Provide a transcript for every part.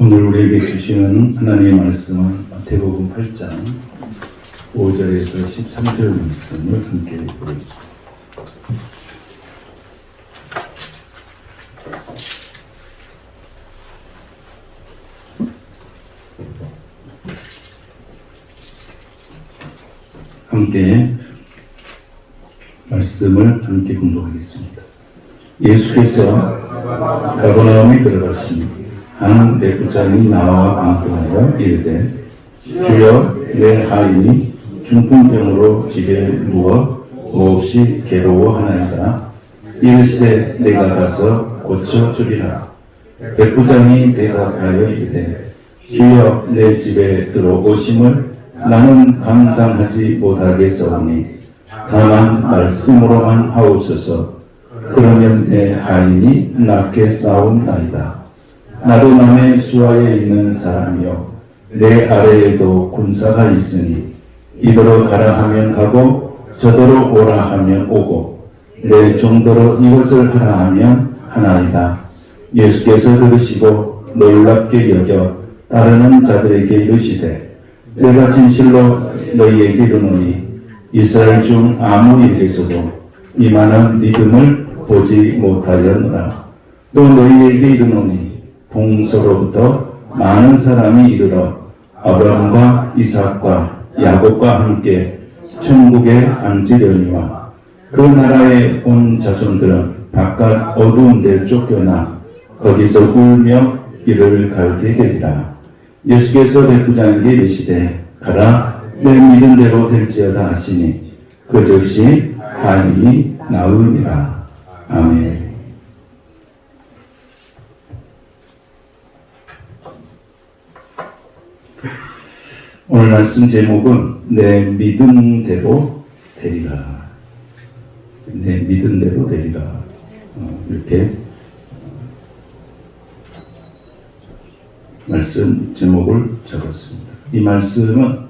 오늘 우리에게 주시는 하나님의 말씀은 마태복음 8장 5절에서 13절 말씀을 함께 보겠습니다. 함께 말씀을 함께 공독하겠습니다. 예수께서 가버나움에 들어가시니 한 백부장이 나와 반문하여 이르되 주여 내 하인이 중풍병으로 집에 누워 몹시 괴로워하나이다. 이르시되 내가 가서 고쳐주리라. 백부장이 대답하여 이르되 주여 내 집에 들어오심을 나는 감당하지 못하겠사오니 다만 말씀으로만 하옵소서. 그러면 내 하인이 낫게 싸움나이다. 나도 남의 수하에 있는 사람이요 내 아래에도 군사가 있으니 이더러 가라 하면 가고 저더러 오라 하면 오고 내 종더러 이것을 하라 하면 하나이다. 예수께서 들으시고 놀랍게 여겨 따르는 자들에게 이르시되 내가 진실로 너희에게 이르노니 이스라엘 중 아무에게서도 이만한 믿음을 보지 못하였노라. 또 너희에게 이르노니 동서로부터 많은 사람이 이르러 아브라함과 이삭과 야곱과 함께 천국에 앉으려니와 그 나라에 온 자손들은 바깥 어두운 데 쫓겨나 거기서 울며 이를 갈게 되리라. 예수께서 백부장에게 이르시되 가라 내 믿은 대로 될지어다 하시니 그 즉시 하인이 나으니라. 아멘. 오늘 말씀 제목은 내 믿음대로 되리라. 내 믿음대로 되리라. 이렇게 말씀 제목을 잡았습니다. 이 말씀은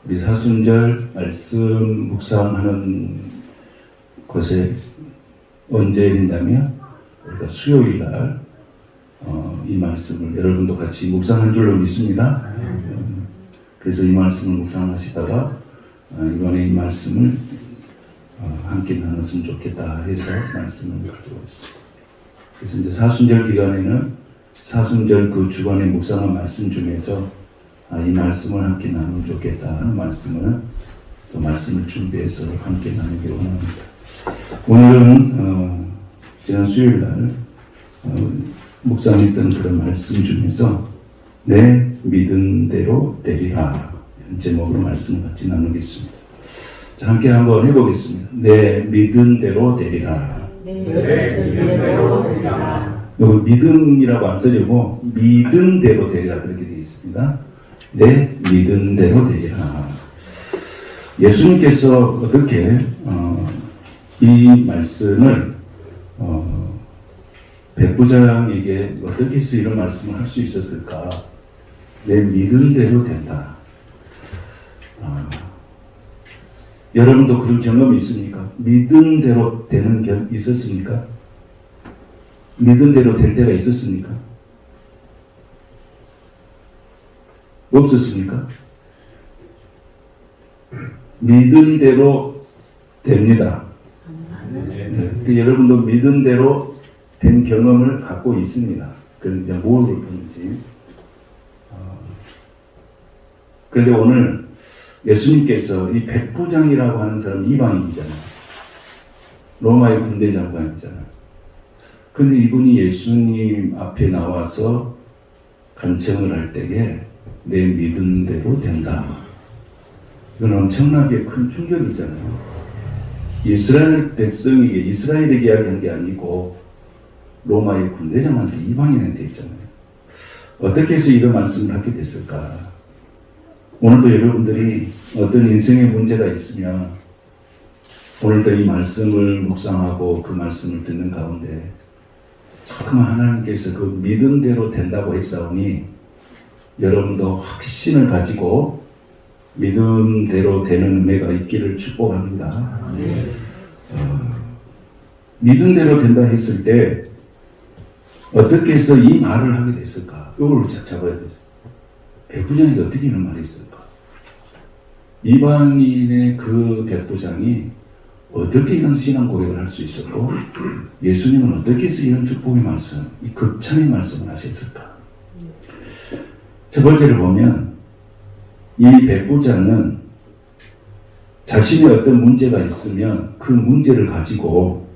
우리 사순절 말씀 묵상하는 곳에 언제 했냐면 우리가 수요일 날 이 말씀을 여러분도 같이 묵상한 줄로 믿습니다. 그래서 이 말씀을 묵상하시다가 이번에 이 말씀을 함께 나눴으면 좋겠다 해서 말씀을 가져왔습니다. 그래서 이제 사순절 기간에는 사순절 그 주간에 묵상한 말씀 중에서 이 말씀을 함께 나누면 좋겠다 하는 말씀을 또 말씀을 준비해서 함께 나누기 원합니다. 오늘은 지난 수요일 날 묵상했던 그런 말씀 중에서 내 믿음대로 되리라 이런 제목으로 말씀을 같이 나누겠습니다. 자, 함께 한번 해보겠습니다. 내 믿음대로 되리라. 내 믿음대로 되리라. 여기 믿음이라고 안 쓰려고 믿음대로 되리라 그렇게 되어 있습니다. 내 믿음대로 되리라. 예수님께서 어떻게 이 말씀을 백부장에게 어떻게 해서 이런 말씀을 할 수 있었을까? 내 믿음대로 된다. 여러분도 그런 경험이 있습니까? 믿음대로 되는 경험이 있었습니까? 믿음대로 될 때가 있었습니까? 없었습니까? 믿음대로 됩니다. 네. 여러분도 믿음대로 된 경험을 갖고 있습니다. 그런데 뭘 볼 뿐이지. 그런데 오늘 예수님께서 이 백부장이라고 하는 사람은 이방인이잖아요. 로마의 군대 장관이잖아요. 그런데 이분이 예수님 앞에 나와서 간청을 할 때에 내 믿음대로 된다. 이건 엄청나게 큰 충격이잖아요. 이스라엘 백성에게, 이스라엘에게 이야기한 게 아니고 로마의 군대장한테 이방인한테 있잖아요. 어떻게 해서 이런 말씀을 하게 됐을까? 오늘도 여러분들이 어떤 인생의 문제가 있으면 오늘도 이 말씀을 묵상하고 그 말씀을 듣는 가운데 정말 하나님께서 그 믿음대로 된다고 했사오니 여러분도 확신을 가지고 믿음대로 되는 은혜가 있기를 축복합니다. 믿음대로 된다 했을 때 어떻게 해서 이 말을 하게 됐을까? 이걸 잡아야 되죠. 백부장에게 어떻게 이런 말이 있을까? 이방인의 그 백부장이 어떻게 이런 신앙 고백을 할 수 있었고, 예수님은 어떻게 해서 이런 축복의 말씀, 이 극찬의 말씀을 하셨을까? 첫 번째를 보면, 이 백부장은 자신의 어떤 문제가 있으면 그 문제를 가지고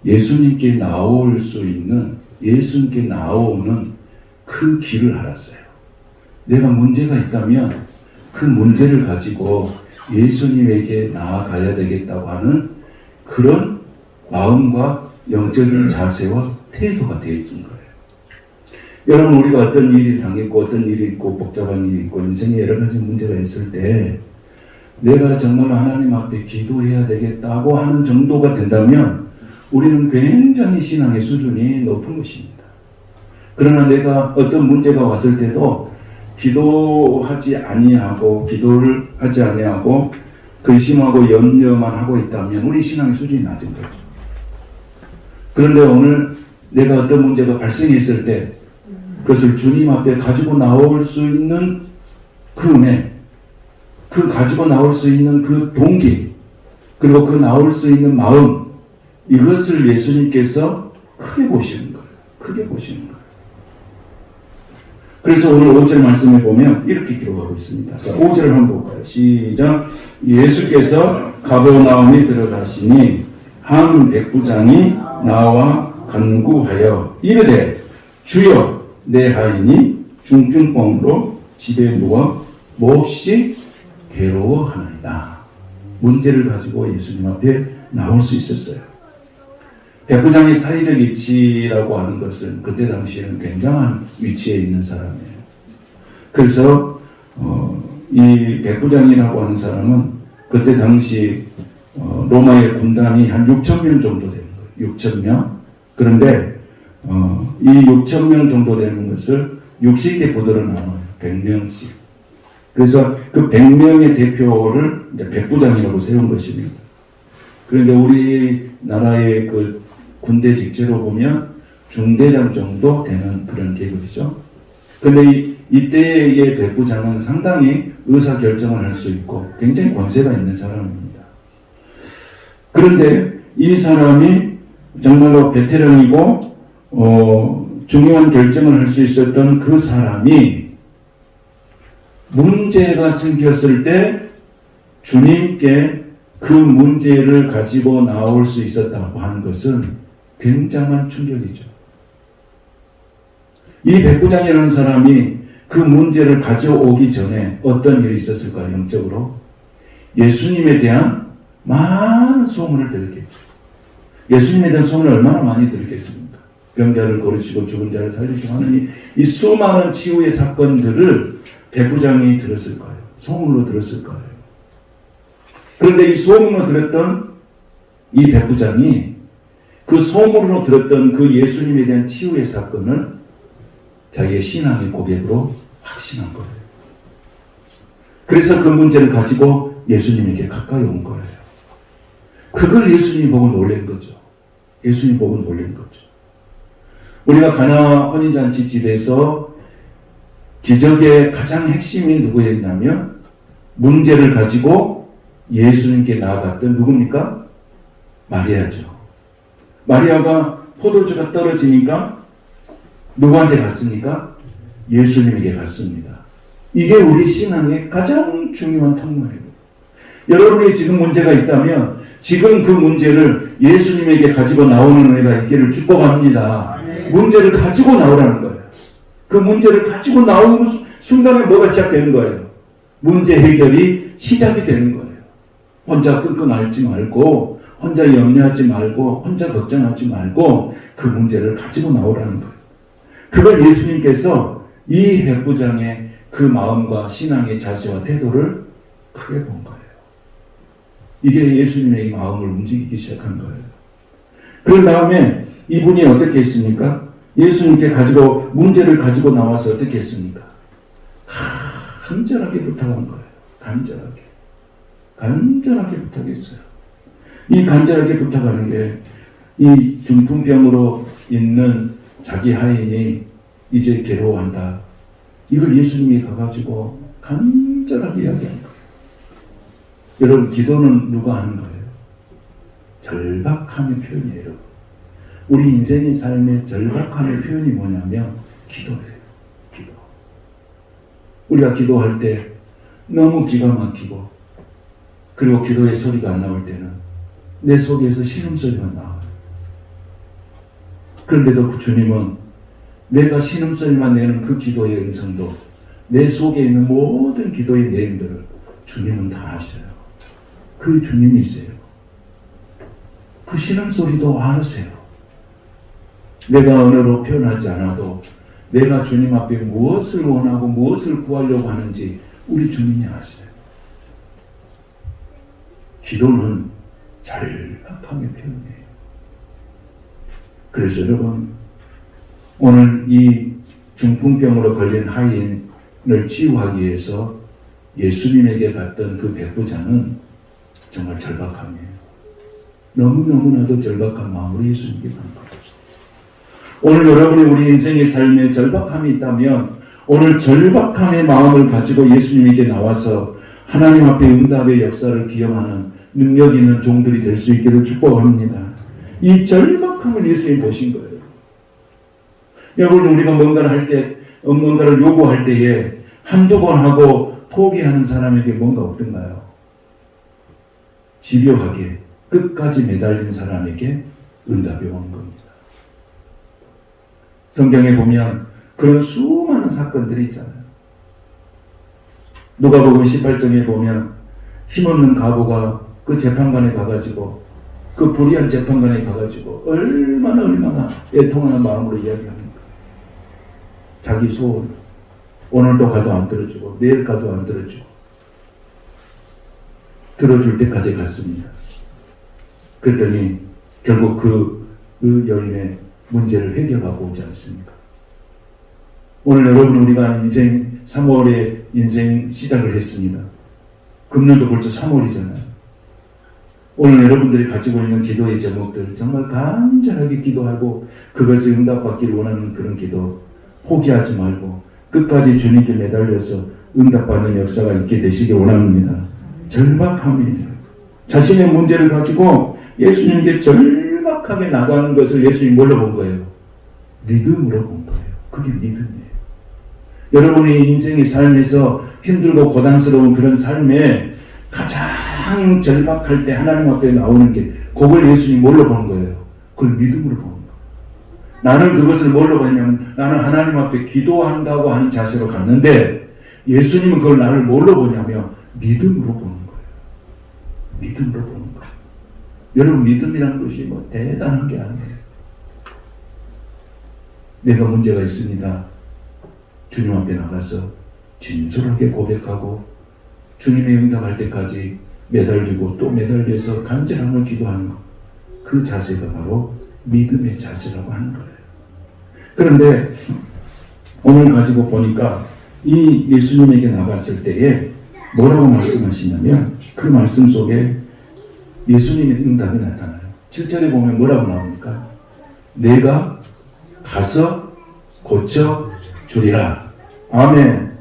예수님께 나올 수 있는, 예수님께 나오는 그 길을 알았어요. 내가 문제가 있다면 그 문제를 가지고 예수님에게 나아가야 되겠다고 하는 그런 마음과 영적인 자세와 태도가 되어 있는 거예요. 여러분, 우리가 어떤 일이 당했고 어떤 일이 있고 복잡한 일이 있고 인생에 여러 가지 문제가 있을 때 내가 정말 하나님 앞에 기도해야 되겠다고 하는 정도가 된다면 우리는 굉장히 신앙의 수준이 높은 것입니다. 그러나 내가 어떤 문제가 왔을 때도 기도를 하지 아니하고 근심하고 염려만 하고 있다면 우리 신앙의 수준이 낮은 거죠. 그런데 오늘 내가 어떤 문제가 발생했을 때 그것을 주님 앞에 가지고 나올 수 있는 그 은혜, 그 가지고 나올 수 있는 그 동기, 그리고 그 나올 수 있는 마음, 이것을 예수님께서 크게 보시는 거예요. 크게 보시는 거예요. 그래서 오늘 5절 말씀에 보면 이렇게 기록하고 있습니다. 자, 5절을 한번 볼까요? 시작. 예수께서 가버나움에 들어가시니 한 백부장이 나와 간구하여 이르되 주여 내 하인이 중풍병으로 집에 누워 몹시 괴로워하나이다. 문제를 가지고 예수님 앞에 나올 수 있었어요. 백부장의 사회적 위치라고 하는 것은 그때 당시에는 굉장한 위치에 있는 사람이에요. 그래서 이 백부장이라고 하는 사람은 그때 당시 로마의 군단이 한 6천 명 정도 되는 거예요. 6천 명. 그런데 이 6천 명 정도 되는 것을 60개 부대로 나눠요. 100명씩. 그래서 그 100명의 대표를 이제 백부장이라고 세운 것입니다. 그런데 우리나라의 그 군대 직제로 보면 중대장 정도 되는 그런 계급이죠. 그런데 이때의 백부장은 상당히 의사 결정을 할 수 있고 굉장히 권세가 있는 사람입니다. 그런데 이 사람이 정말로 베테랑이고 중요한 결정을 할 수 있었던 그 사람이 문제가 생겼을 때 주님께 그 문제를 가지고 나올 수 있었다고 하는 것은 굉장한 충격이죠. 이 백부장이라는 사람이 그 문제를 가져오기 전에 어떤 일이 있었을까요? 영적으로 예수님에 대한 많은 소문을 들었겠죠. 예수님에 대한 소문을 얼마나 많이 들었겠습니까? 병자를 고르시고 죽은 자를 살리시고 하는 이 수많은 치유의 사건들을 백부장이 들었을 거예요. 소문으로 들었을 거예요. 그런데 이 소문으로 들었던 이 백부장이 그 소문으로 들었던 그 예수님에 대한 치유의 사건을 자기의 신앙의 고백으로 확신한 거예요. 그래서 그 문제를 가지고 예수님에게 가까이 온 거예요. 그걸 예수님이 보고 놀란 거죠. 예수님이 보고 놀란 거죠. 우리가 가나 혼인잔치 집에서 기적의 가장 핵심이 누구였냐면 문제를 가지고 예수님께 나아갔던 누굽니까? 마리아죠. 마리아가 포도주가 떨어지니까 누구한테 갔습니까? 예수님에게 갔습니다. 이게 우리 신앙의 가장 중요한 통로예요. 여러분이 지금 문제가 있다면 지금 그 문제를 예수님에게 가지고 나오는 은혜가 있기를 축복합니다. 문제를 가지고 나오라는 거예요. 그 문제를 가지고 나오는 순간에 뭐가 시작되는 거예요? 문제 해결이 시작이 되는 거예요. 혼자 끙끙 앓지 말고 혼자 염려하지 말고 혼자 걱정하지 말고 그 문제를 가지고 나오라는 거예요. 그걸 예수님께서 이 백부장의 그 마음과 신앙의 자세와 태도를 크게 본 거예요. 이게 예수님의 이 마음을 움직이기 시작한 거예요. 그런 다음에 이분이 어떻게 했습니까? 예수님께 가지고 문제를 가지고 나와서 어떻게 했습니까? 간절하게 부탁한 거예요. 간절하게 부탁했어요. 이 간절하게 부탁하는 게 이 중풍병으로 있는 자기 하인이 이제 괴로워한다. 이걸 예수님이 가가지고 간절하게 이야기한 거예요. 여러분, 기도는 누가 하는 거예요? 절박함의 표현이에요. 우리 인생의 삶의 절박함의 표현이 뭐냐면 기도예요. 기도. 우리가 기도할 때 너무 기가 막히고, 그리고 기도의 소리가 안 나올 때는 내 속에서 신음소리만 나와요. 그런데도 그 주님은 내가 신음소리만 내는 그 기도의 음성도 내 속에 있는 모든 기도의 내용들을 주님은 다 아셔요. 그 주님이세요. 그 신음소리도 알으세요. 내가 언어로 표현하지 않아도 내가 주님 앞에 무엇을 원하고 무엇을 구하려고 하는지 우리 주님이 아세요. 기도는 절박함의 표현이에요. 그래서 여러분, 오늘 이 중풍병으로 걸린 하인을 치유하기 위해서 예수님에게 갔던 그 백부장은 정말 절박함이에요. 너무너무나도 절박한 마음으로 예수님께 간 거예요. 오늘 여러분이 우리 인생의 삶에 절박함이 있다면 오늘 절박함의 마음을 가지고 예수님에게 나와서 하나님 앞에 응답의 역사를 기억하는 능력 있는 종들이 될 수 있기를 축복합니다. 이 절박함을 예수님이 보신 거예요. 여러분, 우리가 뭔가를 할 때, 뭔가를 요구할 때에 한두 번 하고 포기하는 사람에게 뭔가 없던가요? 집요하게 끝까지 매달린 사람에게 응답이 오는 겁니다. 성경에 보면 그런 수많은 사건들이 있잖아요. 누가복음 18장에 보면 힘없는 과부가 그 재판관에 가가지고, 그 불의한 재판관에 가가지고 얼마나 애통하는 마음으로 이야기합니다. 자기 소원, 오늘도 가도 안 들어주고 내일 가도 안 들어주고 들어줄 때까지 갔습니다. 그랬더니 결국 그 여인의 문제를 해결하고 오지 않습니까? 오늘 여러분, 우리가 인생 3월에 인생 시작을 했습니다. 금년도 벌써 3월이잖아요. 오늘 여러분들이 가지고 있는 기도의 제목들 정말 간절하게 기도하고 그것을 응답받기를 원하는 그런 기도 포기하지 말고 끝까지 주님께 매달려서 응답받는 역사가 있게 되시기 원합니다. 절박함이에요. 자신의 문제를 가지고 예수님께 절박하게 나가는 것을 예수님이 뭘로 본 거예요? 믿음으로 본 거예요. 그게 믿음이에요. 여러분이 인생의 삶에서 힘들고 고단스러운 그런 삶에 가장 절박할 때 하나님 앞에 나오는 게, 그걸 예수님이 뭘로 보는 거예요? 그걸 믿음으로 보는 거예요. 나는 그것을 뭘로 봤냐면 나는 하나님 앞에 기도한다고 하는 자세로 갔는데 예수님은 그걸 나를 뭘로 보냐면 믿음으로 보는 거예요. 믿음으로 보는 거예요. 여러분, 믿음이라는 것이 뭐 대단한 게 아니에요. 내가 문제가 있습니다. 주님 앞에 나가서 진솔하게 고백하고 주님의 응답할 때까지 매달리고 또 매달려서 간절함을 기도하는 것, 그 자세가 바로 믿음의 자세라고 하는 거예요. 그런데 오늘 가지고 보니까 이 예수님에게 나갔을 때에 뭐라고 말씀하시냐면 그 말씀 속에 예수님의 응답이 나타나요. 7절에 보면 뭐라고 나옵니까? 내가 가서 고쳐 주리라. 아멘.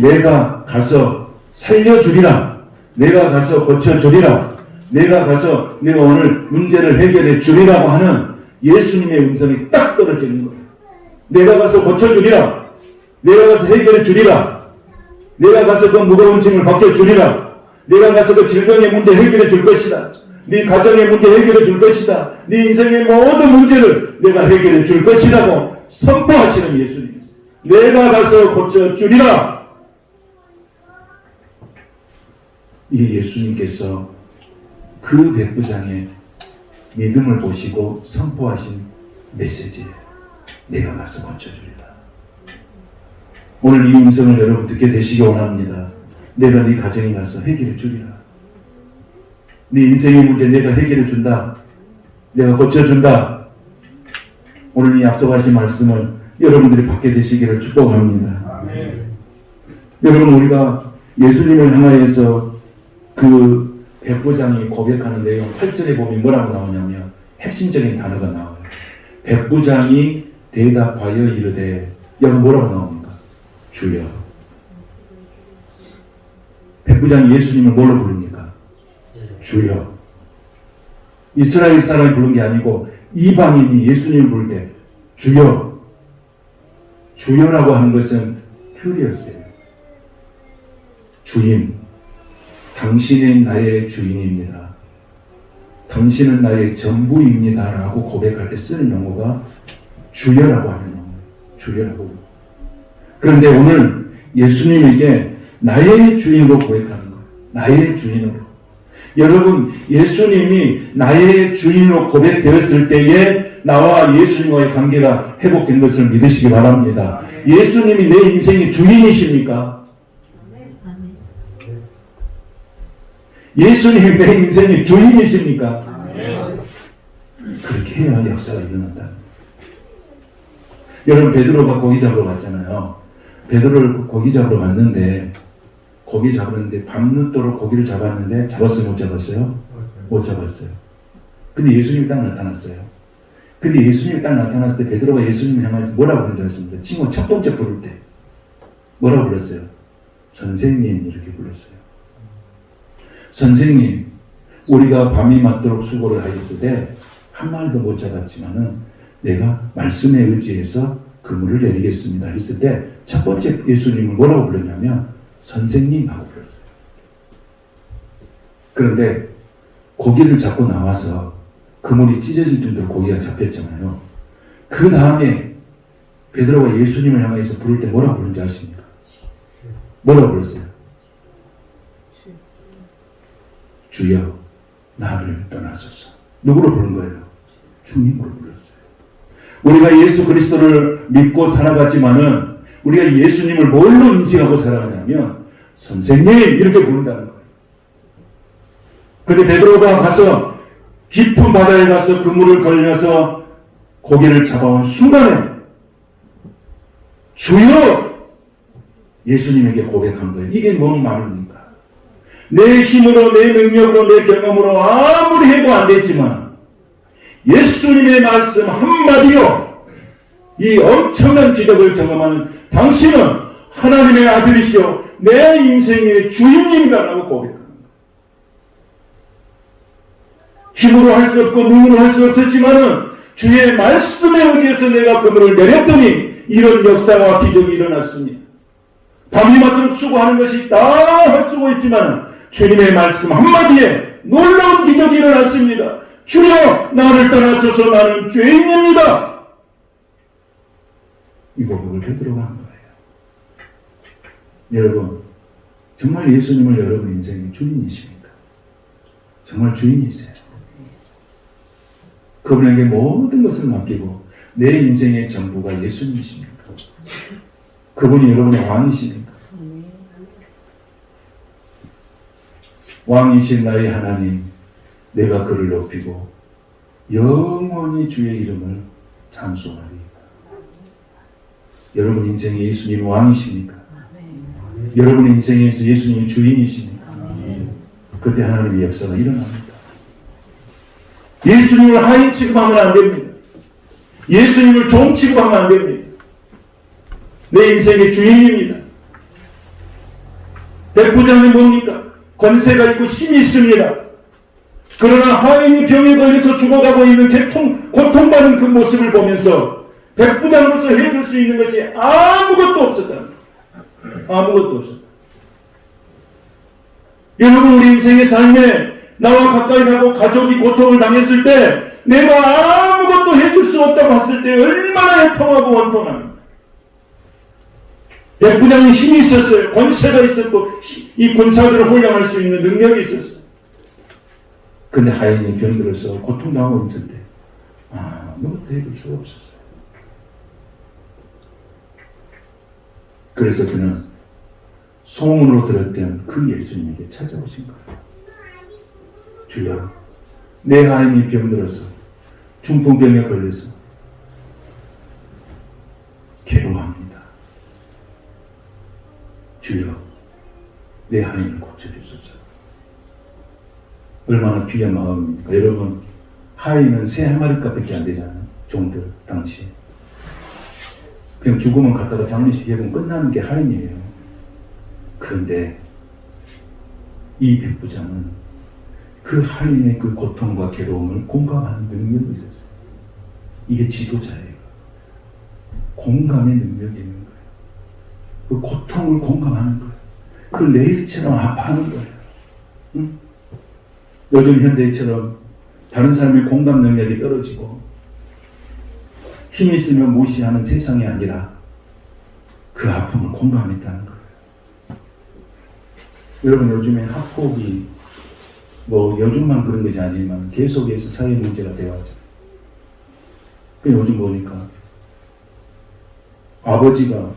내가 가서 살려주리라. 내가 가서 고쳐주리라. 내가 가서 내가 오늘 문제를 해결해 주리라고 하는 예수님의 음성이 딱 떨어지는 거예요. 내가 가서 고쳐주리라. 내가 가서 해결해 주리라. 내가 가서 그 무거운 짐을 벗겨주리라. 내가 가서 그 질병의 문제 해결해 줄 것이다. 네 가정의 문제 해결해 줄 것이다. 네 인생의 모든 문제를 내가 해결해 줄 것이라고 선포하시는 예수님이세요. 내가 가서 고쳐주리라. 이 예수님께서 그 백부장의 믿음을 보시고 선포하신 메시지예요. 내가 가서 고쳐주리라. 오늘 이 음성을 여러분 듣게 되시기 원합니다. 내가 네 가정에 가서 해결해 주리라. 네 인생의 문제 내가 해결해 준다. 내가 고쳐준다. 오늘 이 약속하신 말씀을 여러분들이 받게 되시기를 축복합니다. 아멘. 여러분, 우리가 예수님을 향하여서 그 백부장이 고백하는 내용 8절에 보면 뭐라고 나오냐면 핵심적인 단어가 나와요. 백부장이 대답하여 이르되, 여러분 뭐라고 나옵니까? 주여. 백부장이 예수님을 뭘로 부릅니까? 주여. 이스라엘 사람이 부른 게 아니고 이방인이 예수님을 부를 때 주여. 주여라고 하는 것은 큐리어스예요. 주인. 당신은 나의 주인입니다. 당신은 나의 전부입니다. 라고 고백할 때 쓰는 용어가 주여라고 하는 용어예요. 주여라고. 그런데 오늘 예수님에게 나의 주인으로 고백하는 거예요. 나의 주인으로. 여러분, 예수님이 나의 주인으로 고백되었을 때에 나와 예수님과의 관계가 회복된 것을 믿으시기 바랍니다. 예수님이 내 인생의 주인이십니까? 예수님이 내 인생의 주인이십니까? 그렇게 해야 역사가 일어난다. 여러분, 베드로가 고기 잡으러 갔잖아요. 베드로를 고기 잡으러 갔는데, 고기 잡았는데 밤늦도록 고기를 잡았는데 잡았어요? 못 잡았어요? 못 잡았어요. 근데 예수님이 딱 나타났어요. 근데 예수님이 딱 나타났을 때 베드로가 예수님을 향해서 뭐라고 그런 줄 아십니까? 친구 첫 번째 부를 때 뭐라고 불렀어요? 선생님 이렇게 불렀어요. 선생님, 우리가 밤이 맞도록 수고를 하였을 때 한 마리도 못 잡았지만은 내가 말씀에 의지해서 그물을 내리겠습니다 했을 때 첫 번째 예수님을 뭐라고 불렀냐면 선생님 하고 불렀어요. 그런데 고기를 잡고 나와서 그물이 찢어질 정도로 고기가 잡혔잖아요. 그 다음에 베드로가 예수님을 향해서 부를 때 뭐라고 부른지 아십니까? 뭐라고 불렀어요? 주여 나를 떠나소서. 누구로 부른 거예요? 주님으로 불렀어요. 우리가 예수 그리스도를 믿고 살아가지만은 우리가 예수님을 뭘로 인식하고 살아가냐면 선생님 이렇게 부른다는 거예요. 그런데 베드로가 가서 깊은 바다에 가서 그물을 걸려서 고기를 잡아온 순간에 주여 예수님에게 고백한 거예요. 이게 뭔 말입니까? 내 힘으로 내 능력으로 내 경험으로 아무리 해도 안 됐지만 예수님의 말씀 한마디요 이 엄청난 기적을 경험하는 당신은 하나님의 아들이시오 내 인생의 주인님이다라고 고백합니다. 힘으로 할 수 없고 눈으로 할 수 없었지만은 주의 말씀에 의지해서 내가 그물을 내렸더니 이런 역사와 기적이 일어났습니다. 밤이 맞도록 수고하는 것이 다 할 수고 있지만 주님의 말씀 한마디에 놀라운 기적이 일어났습니다. 주여 나를 떠나소서 나는 죄인입니다. 이 고백을 베드로가 한 거예요. 여러분 정말 예수님을 여러분 인생의 주인이십니까? 정말 주인이세요? 그분에게 모든 것을 맡기고 내 인생의 전부가 예수님이십니까? 그분이 여러분의 왕이십니까? 왕이신 나의 하나님, 내가 그를 높이고 영원히 주의 이름을 찬송하리. 여러분 인생에 예수님 왕이십니까? 여러분 인생에서 예수님이 주인이십니까? 그때 하나님의 역사가 일어납니다. 예수님을 하인 취급하면 안 됩니다. 예수님을 종 취급하면 안 됩니다. 내 인생의 주인입니다. 백부장이 뭡니까? 권세가 있고 힘이 있습니다. 그러나 하인이 병에 걸려서 죽어가고 있는 고통받는 그 모습을 보면서 백부장으로서 해줄 수 있는 것이 아무것도 없었다. 아무것도 없었다. 여러분 우리 인생의 삶에 나와 가까이 하고 가족이 고통을 당했을 때 내가 아무것도 해줄 수 없다고 했을 때 얼마나 애통하고 원통합니까? 백부장이 힘이 있었어요. 권세가 있었고 이 군사들을 홀령할 수 있는 능력이 있었어요. 근데 하인이 병들어서 고통당하고 있을 때 아무것도 해줄 수가 없었어요. 그래서 그는 소문으로 들었던 그 예수님에게 찾아오신 거예요. 주여, 내 하인이 병들어서 중풍병에 걸려서 괴로워합니다. 주여, 내 하인을 고쳐주소서. 얼마나 귀한 마음입니까? 여러분, 하인은 새 한 마리 값밖에 안 되잖아요. 종들 당시에. 그냥 죽으면 갔다가 장례식 해보면 끝나는 게 하인이에요. 그런데 이 백부장은 그 하인의 그 고통과 괴로움을 공감하는 능력이 있었어요. 이게 지도자예요. 공감의 능력이 있는 거예요. 그 고통을 공감하는 거예요. 그 레일처럼 아파하는 거예요. 응? 요즘 현대처럼 다른 사람의 공감 능력이 떨어지고 힘이 있으면 무시하는 세상이 아니라 그 아픔을 공감했다는 거예요. 여러분, 요즘에 학폭이 요즘만 그런 것이 아니지만 계속해서 사회 문제가 되어가죠. 요즘 보니까 아버지가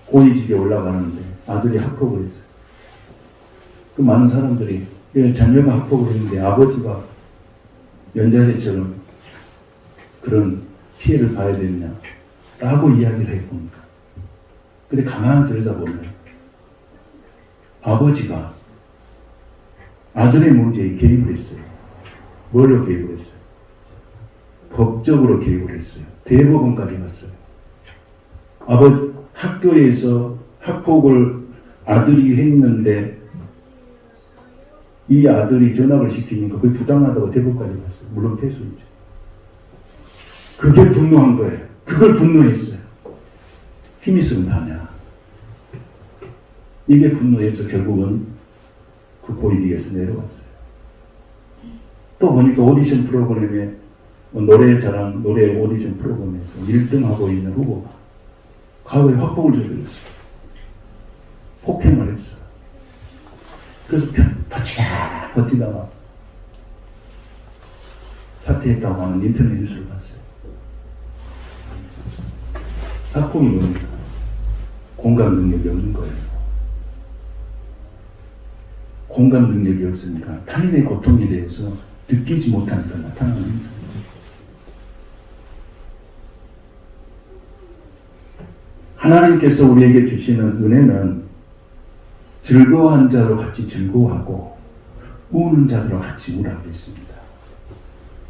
고위직에 올라가는데 아들이 학폭을 했어요. 그 많은 사람들이 자녀가 학폭을 했는데 아버지가 연좌제처럼 그런 피해를 봐야 되느냐라고 이야기를 해봅니다. 근데 가만히 들여다보면 아버지가 아들의 문제에 개입을 했어요. 뭘로 개입을 했어요? 법적으로 개입을 했어요. 대법원까지 갔어요. 학교에서 학폭을 아들이 했는데 이 아들이 전학을 시키니까 그게 부당하다고 대법까지 갔어요. 물론 패소이죠. 그게 분노한 거예요. 그걸 분노했어요. 힘 있으면 다냐. 이게 분노해서 결국은 그 고위직에서 내려왔어요. 또 보니까 오디션 프로그램에 노래자랑 노래 오디션 프로그램에서 1등하고 있는 후보가 과거에 학폭을 저질렀어요. 폭행을 했어요. 그래서 버티다가 사퇴했다고 하는 인터넷 뉴스를 봤어요. 학폭이 뭡니까? 공감 능력이 없는 거예요. 공감 능력이 없으니까 타인의 고통에 대해서 느끼지 못하니까 나타나는 현상입니다. 하나님께서 우리에게 주시는 은혜는 즐거워하는 자로 같이 즐거워하고 우는 자들과 같이 우라고 했습니다.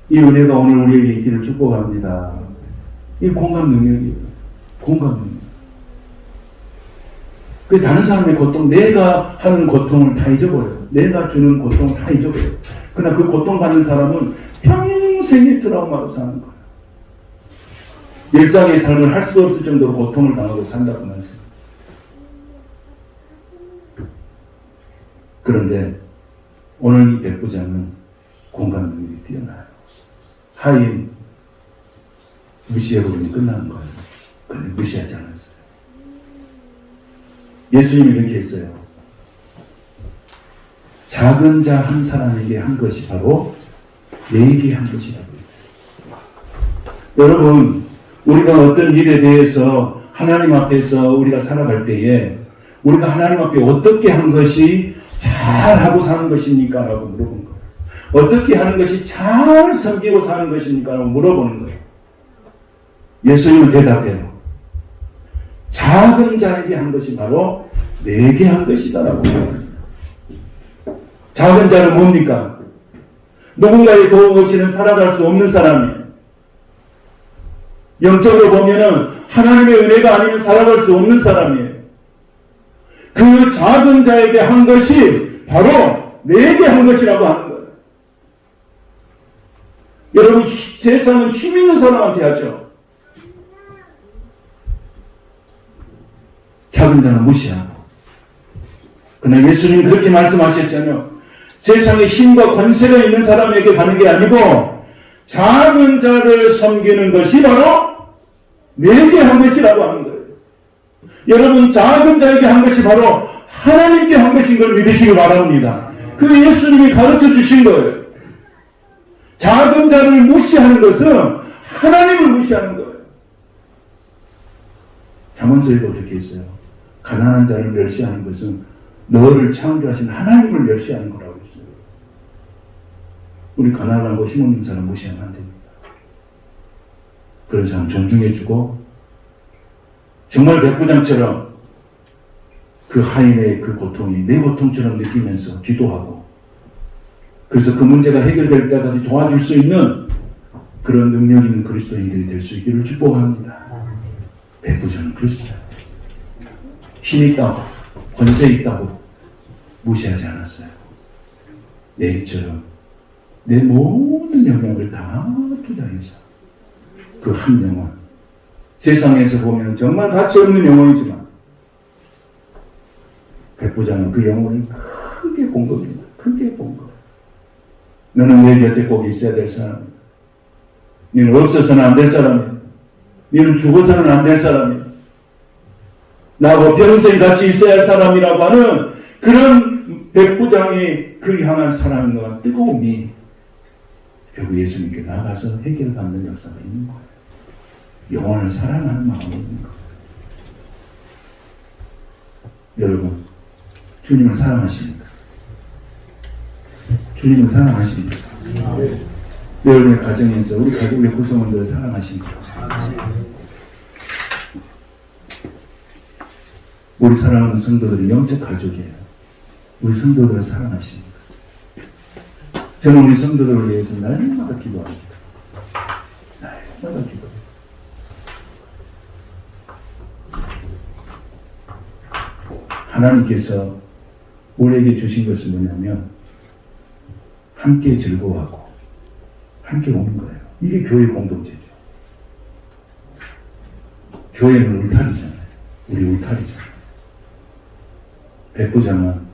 이 은혜가 오늘 우리에게 있기를 축복합니다. 이 공감 능력이에요. 공감 능력. 그 다른 사람의 고통, 내가 하는 고통을 다 잊어버려요. 내가 주는 고통을 다 잊어버려요. 그러나 그 고통받는 사람은 평생의 트라우마로 사는 거예요. 일상의 삶을 할 수 없을 정도로 고통을 당하고 산다고 말씀. 그런데 오늘 이 백부장은 공감 능력이 뛰어나요. 하인 무시해버리면 끝나는 거예요. 그런데 무시하지 않았어요. 예수님이 이렇게 했어요. 작은 자 한 사람에게 한 것이 바로 내게 한 것이라고 했어요. 여러분, 우리가 어떤 일에 대해서 하나님 앞에서 우리가 살아갈 때에 우리가 하나님 앞에 어떻게 한 것이 잘하고 사는 것입니까? 라고 물어본 거예요. 어떻게 하는 것이 잘 섬기고 사는 것입니까? 라고 물어보는 거예요. 예수님은 대답해요. 작은 자에게 한 것이 바로 내게 한 것이다 라고 말합니다. 작은 자는 뭡니까? 누군가의 도움 없이는 살아갈 수 없는 사람이에요. 영적으로 보면은 하나님의 은혜가 아니면 살아갈 수 없는 사람이에요. 그 작은 자에게 한 것이 바로 내게 한 것이라고 하는 거예요. 여러분, 세상은 힘 있는 사람한테 하죠. 작은 자는 무시하고. 그러나 예수님이 그렇게 말씀하셨잖아요. 세상에 힘과 권세가 있는 사람에게 가는 게 아니고 작은 자를 섬기는 것이 바로 내게 한 것이라고 하는 거예요. 여러분, 작은 자에게 한 것이 바로 하나님께 한 것인 걸 믿으시기 바랍니다. 그 예수님이 가르쳐 주신 거예요. 작은 자를 무시하는 것은 하나님을 무시하는 거예요. 잠언서에도 그렇게 있어요. 가난한 자를 멸시하는 것은 너를 창조하신 하나님을 멸시하는 거라고 했어요. 우리 가난하고 힘없는 사람 무시하면 안 됩니다. 그런 사람 존중해주고 정말 백부장처럼 그 하인의 그 고통이 내 고통처럼 느끼면서 기도하고 그래서 그 문제가 해결될 때까지 도와줄 수 있는 그런 능력 있는 그리스도인들이 될 수 있기를 축복합니다. 백부장은 그랬어요. 힘 있다고, 권세 있다고 무시하지 않았어요. 내 일처럼 내 모든 영역을 다 투자해서 그 한 영혼, 세상에서 보면 정말 가치 없는 영혼이지만 백부장은 그 영혼을 크게 본 겁니다. 크게 본 거예요. 너는 내 곁에 꼭 있어야 될 사람이야. 너는 없어서는 안 될 사람이야. 너는 죽어서는 안 될 사람이야. 나하고 평생 같이 있어야 할 사람이라고 하는 그런 백부장의 그 향한 사랑과 뜨거움이 결국 예수님께 나가서 해결받는 역사가 있는 거예요. 영혼을 사랑하는 마음이 있는 거예요. 여러분, 주님을 사랑하십니까? 주님을 사랑하십니까? 여러분의 가정에서 우리 가족의 구성원들을 사랑하십니까? 우리 사랑하는 성도들이 영적 가족이에요. 우리 성도들을 사랑하십니까? 저는 우리 성도들을 위해서 날마다 기도합니다. 날마다 기도합니다. 하나님께서 우리에게 주신 것은 뭐냐면 함께 즐거워하고 함께 오는 거예요. 이게 교회 공동체죠. 교회는 울타리잖아요. 우리 울타리잖아요. 백부장은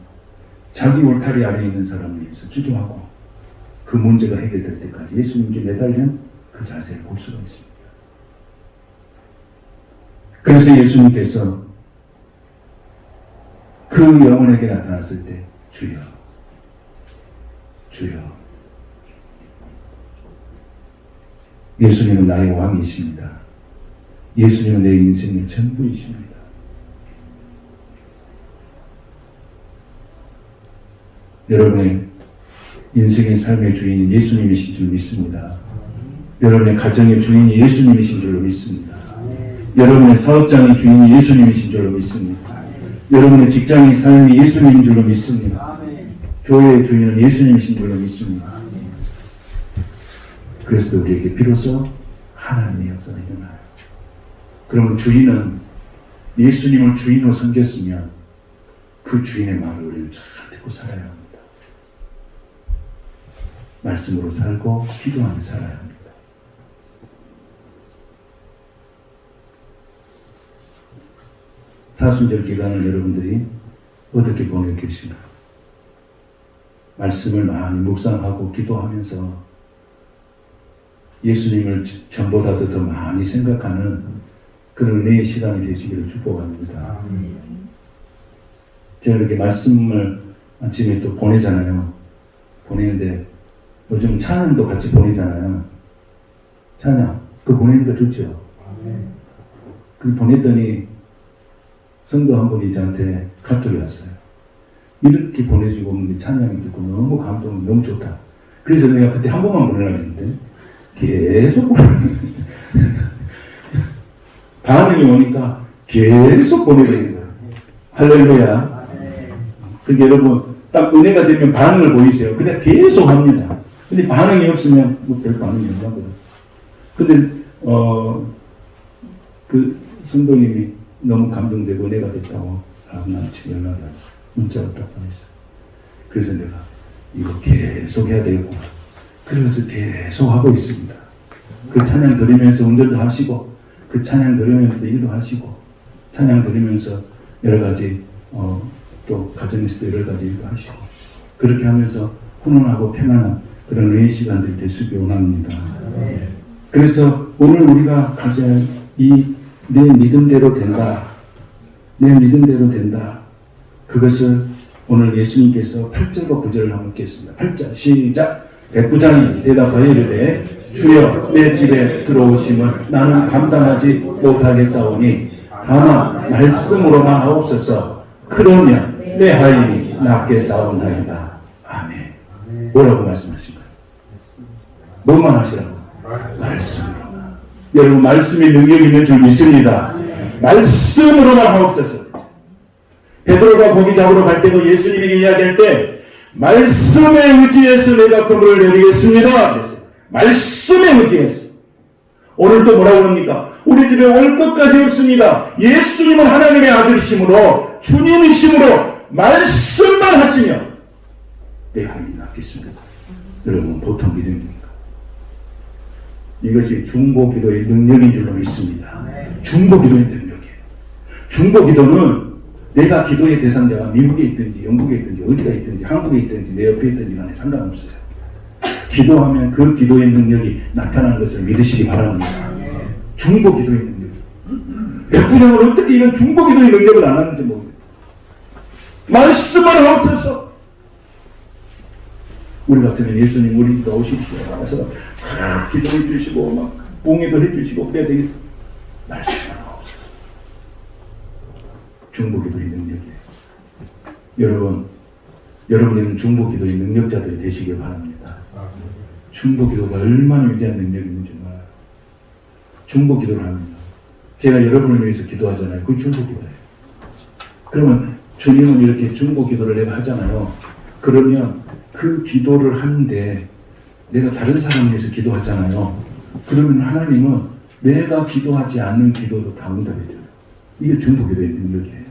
자기 울타리 아래에 있는 사람을 위해서 기도하고 그 문제가 해결될 때까지 예수님께 매달린 그 자세를 볼 수가 있습니다. 그래서 예수님께서 그 영혼에게 나타났을 때 주여, 주여. 예수님은 나의 왕이십니다. 예수님은 내 인생의 전부이십니다. 여러분의 인생의 삶의 주인은 예수님이신 줄 믿습니다. 여러분의 가정의 주인이 예수님이신 줄로 믿습니다. 여러분의 사업장의 주인이 예수님이신 줄로 믿습니다. 여러분의 직장의 삶이 예수님인 줄로 믿습니다. 교회의 주인은 예수님이신 줄로 믿습니다. 그래서 우리에게 비로소 하나님의 역사가 일어나요. 그러면 주인은 예수님을 주인으로 섬겼으면 그 주인의 말을 우리는 잘 듣고 살아야 합니다. 말씀으로 살고 기도하며 살아야 합니다. 사순절 기간을 여러분들이 어떻게 보내고 계신가요? 말씀을 많이 묵상하고 기도하면서 예수님을 전보다도 더 많이 생각하는 그런 은혜의 시간이 되시기를 축복합니다. 제가 이렇게 말씀을 아침에 또 보내잖아요. 보내는데 요즘 찬양도 같이 보내잖아요. 찬양, 그거 보내는 거 좋죠? 그 보냈더니 성도 한 분이 저한테 카톡이 왔어요. 이렇게 보내주고 있는데 찬양이 듣고 너무 감동, 너무 좋다. 그래서 내가 그때 한 번만 보내려고 했는데 계속 보내는 반응이 오니까 계속 보내는 거예요. 할렐루야. 그러니까 여러분 딱 은혜가 되면 반응을 보이세요. 그냥 계속 합니다. 근데 반응이 없으면 뭐 별 반응이 없나고요. 근데 그 성도님이 너무 감동되고 은혜가 됐다고 나한테 연락이 왔어. 문자로 딱 보냈어. 그래서 내가 이거 계속 해야 되겠구나. 그래서 계속 하고 있습니다. 그 찬양 들으면서 운전도 하시고, 그 찬양 들으면서 일도 하시고, 찬양 들으면서 여러 가지 또 가정에서도 여러 가지 일도 하시고, 그렇게 하면서 훈훈하고 편안한 그런 은혜의 시간들이 될 수 있길 원합니다. 그래서 오늘 우리가 가질 이 내 믿음대로 된다. 내 믿음대로 된다. 그것을 오늘 예수님께서 8절과 9절을 한번 읽겠습니다. 8절 시작. 백부장이 대답하여 이르되 주여 내 집에 들어오심을 나는 감당하지 못하겠사오니 다만 말씀으로만 하옵소서. 그러면 내 하인이 낫게 싸우나이다. 아멘. 뭐라고 말씀하신가요? 뭐만 하시라고? 말씀으로만. 여러분 말씀이 능력이 있는 줄 믿습니다. 말씀으로만 하옵소서. 베드로가 고기 잡으러 갈 때도 예수님이 이야기할 때 말씀에 의지해서 내가 그물을 내리겠습니다. 말씀에 의지해서. 오늘 또 뭐라고 합니까? 우리 집에 올 것까지 없습니다. 예수님은 하나님의 아들이심으로 주님이심으로 말씀만 하시면 내가 이 낫겠습니다. 여러분 보통 믿음입니까? 이것이 중보기도의 능력인 줄로 믿습니다. 중보기도의 능력이에요. 중보기도는 내가 기도의 대상자가 미국에 있든지 영국에 있든지 어디가 있든지 한국에 있든지 내 옆에 있든지 간에 상관없어요. 기도하면 그 기도의 능력이 나타나는 것을 믿으시기 바랍니다. 중보기도의 능력. 백부장은 어떻게 이런 중보기도의 능력을 안 하는지 모르겠어요. 말씀만 하옵소서. 우리 같으면 예수님 우리 집에 오십시오. 그래서 기도해 주시고 막 봉해도 해 주시고 그래야 되겠어. 말씀만 하옵소서. 중보기도의 능력이에요. 여러분은 중보기도의 능력자들이 되시길 바랍니다. 중보기도가 얼마나 위대한 능력이 있는지 몰라요. 중보기도를 합니다. 제가 여러분을 위해서 기도하잖아요. 그게 중보기도예요. 그러면 주님은 이렇게 중보기도를 내가 하잖아요. 그러면 그 기도를 하는데 내가 다른 사람을 위해서 기도하잖아요. 그러면 하나님은 내가 기도하지 않는 기도도 다 응답해줘요. 이게 중보기도의 능력이에요.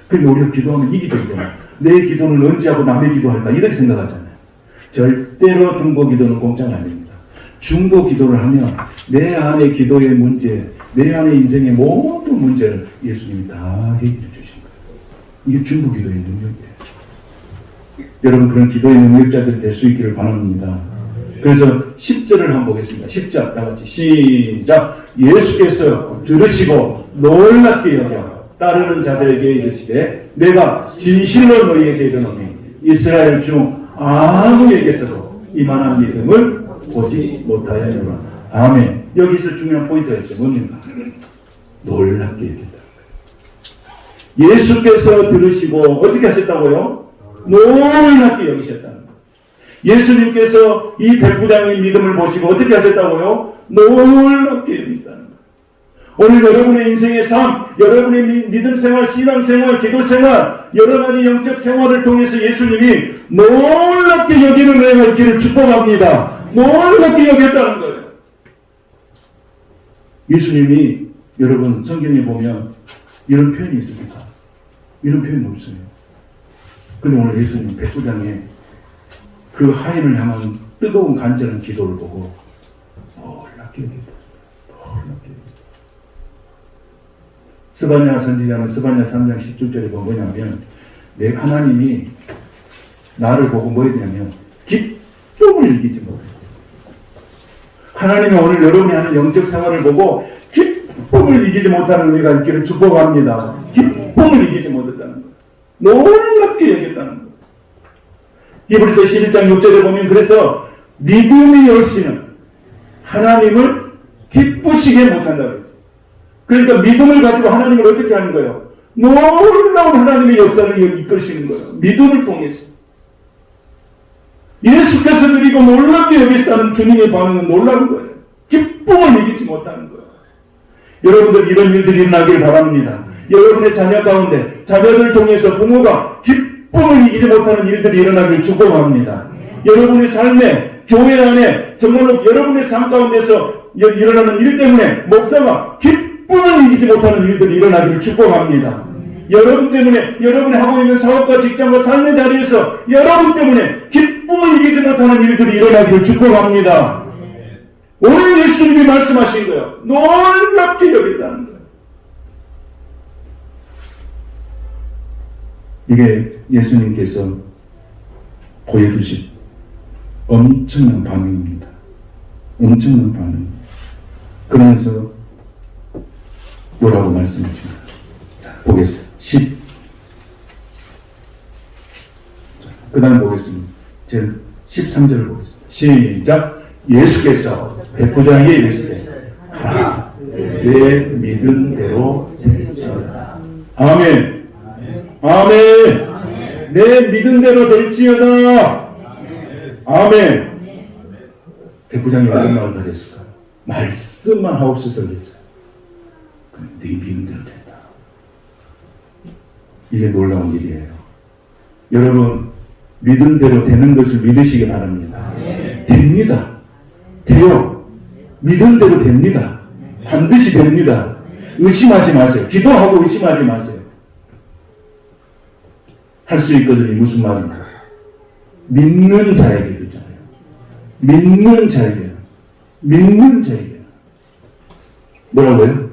그러니까 우리가 기도하면 이기적이잖아요. 내 기도는 언제 하고 남의 기도할까 이렇게 생각하잖아요. 절대로 중보기도는 공짜가 아닙니다. 중보기도를 하면 내 안의 기도의 문제, 내 안의 인생의 모든 문제를 예수님이 다 해결해 주신 거예요. 이게 중보기도의 능력이에요. 여러분 그런 기도의 능력자들이 될 수 있기를 바랍니다. 그래서 10절을 한번 보겠습니다. 10절 다 같이 시작. 예수께서 들으시고 놀랍게 여겨 따르는 자들에게 이르시되 내가 진실로 너희에게 이르노니 이스라엘 중 아무에게서도 이만한 믿음을 보지 못하였노라. 아멘. 여기서 중요한 포인트가 있어요. 뭡니까? 놀랍게 여겼다. 예수께서 들으시고 어떻게 하셨다고요? 놀랍게 여기셨다는 거예요. 예수님께서 이 백부장의 믿음을 보시고 어떻게 하셨다고요? 놀랍게 여기셨다는 거예요. 오늘 여러분의 인생의 삶, 여러분의 믿음 생활, 신앙 생활, 기도 생활, 여러 가지 영적 생활을 통해서 예수님이 놀랍게 여기는 은혜가 있기를 축복합니다. 놀랍게 여겼다는 거예요. 예수님이 여러분 성경에 보면 이런 표현이 있습니까? 이런 표현이 없어요. 근데 오늘 예수님 백부장의 그 하인을 향한 뜨거운 간절한 기도를 보고 놀랍게 여겼다. 놀랍게 여겼다. 스바냐 선지자는 스바냐 3장 17절에 보면 뭐냐면 내 하나님이 나를 보고 뭐 했냐면 기쁨을 이기지 못해요. 하나님이 오늘 여러분이 하는 영적 생활을 보고 기쁨을 이기지 못하는 은혜가 있기를 축복합니다. 기쁨을 이기지 못했다는 거예요. 놀랍게 여겼다는 거예요. 히브리서 11장 6절에 보면 그래서 믿음이 없이는 하나님을 기쁘시게 못한다고 했어요. 그러니까 믿음을 가지고 하나님을 어떻게 하는 거예요? 놀라운 하나님의 역사를 이끌시는 거예요. 믿음을 통해서. 예수께서 드리고 놀랍게 여겼다는 주님의 반응은 놀라운 거예요. 기쁨을 이기지 못하는 거예요. 여러분들 이런 일들이 일어나길 바랍니다. 여러분의 자녀 가운데 자녀들 통해서 부모가 기쁨을 이기지 못하는 일들이 일어나길 축복합니다. 여러분의 삶에 교회 안에 정말로 여러분의 삶 가운데서 일어나는 일 때문에 목사가 기쁨을 이기지 못하는 일들이 일어나기를 축복합니다. 여러분 때문에 여러분이 하고 있는 사업과 직장과 삶의 자리에서 여러분 때문에 기쁨을 이기지 못하는 일들이 일어나기를 축복합니다. 오늘 예수님이 말씀하신 거예요. 놀랍게 여겼다는 거예요. 이게 예수님께서 보여주신 엄청난 반응입니다. 엄청난 반응. 그러면서 뭐라고 말씀하십니까? 자, 보겠습니다. 10. 그 다음 보겠습니다. 제 13절을 보겠습니다. 시작. 예수께서 백부장에게 이르시되 가라 내 믿은 대로 될지어다. 아멘. 아멘. 내 믿은 대로 될지어다. 아멘. 백부장이 어떤 말을 가졌을까? 말씀만 하옵소서 그랬어요. 네 믿은 대로 된다. 이게 놀라운 일이에요. 여러분 믿은 대로 되는 것을 믿으시기 바랍니다. 됩니다. 돼요. 믿은 대로 됩니다. 반드시 됩니다. 의심하지 마세요. 기도하고 의심하지 마세요. 할 수 있거든요. 무슨 말이냐. 믿는 자에게 그렇잖아요. 믿는 자에게. 믿는 자에게. 뭐라고요?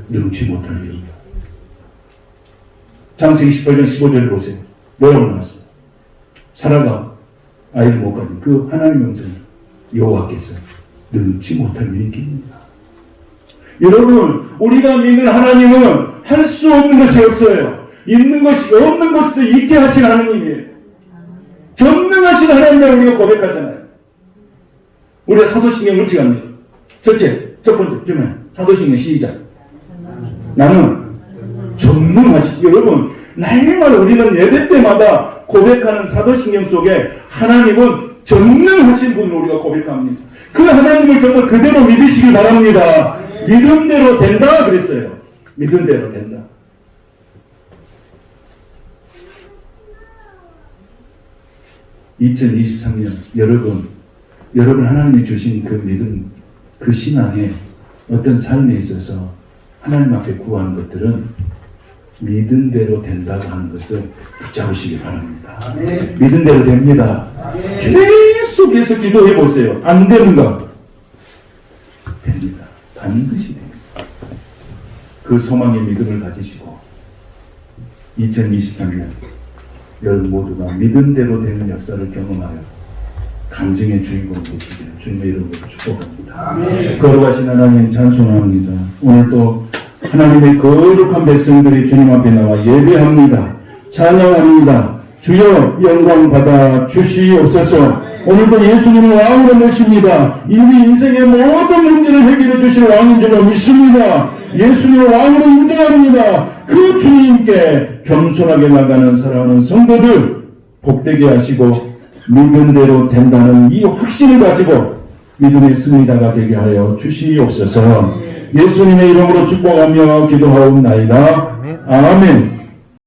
능치 못할 일입니다. 창세기 18장 15절 보세요. 뭐라고 나왔어요? 사라가 아이를 못 가진 그 하나님의 음성을 여호와께서 능치 못할 일이 있습니다. 여러분, 우리가 믿는 하나님은 할 수 없는 것이 없어요. 있는 것이 없는 것에서 있게 하신 하나님이에요. 전능하신 하나님을 우리가 고백하잖아요. 우리가 사도신경 어찌 갑니까? 첫 번째, 사도신경 시작. 나는 전능하신, 여러분, 날마다 우리는 예배 때마다 고백하는 사도신경 속에 하나님은 전능하신 분을 우리가 고백합니다. 그 하나님을 정말 그대로 믿으시길 바랍니다. 믿음대로 된다 그랬어요. 믿음대로 된다. (2023년) 여러분 하나님이 주신 그 믿음, 그 신앙에 어떤 삶에 있어서 하나님 앞에 구하는 것들은 믿음대로 된다고 하는 것을 붙잡으시기 바랍니다. 아멘. 믿음대로 됩니다. 아멘. 계속해서 기도해 보세요. 안 되는가? 됩니다. 반드시 됩니다. 그 소망의 믿음을 가지시고 2023년 여러분 모두가 믿음대로 되는 역사를 경험하여 간증의 주인공 되시기를 주님의 이름으로 축복합니다. 아멘. 거룩하신 하나님 찬송합니다. 오늘도 하나님의 거룩한 백성들이 주님 앞에 나와 예배합니다. 찬양합니다. 주여 영광 받아 주시옵소서. 오늘도 예수님을 왕으로 모십니다. 이미 인생의 모든 문제를 해결해 주실 왕인 줄로 믿습니다. 예수님을 왕으로 인정합니다. 그 주님께 겸손하게 나가는 사랑하는 성도들 복되게 하시고 믿음대로 된다는 이 확신을 가지고 믿음의 승리자가 되게 하여 주시옵소서. 예수님의 이름으로 축복하며 기도하옵나이다. 아멘.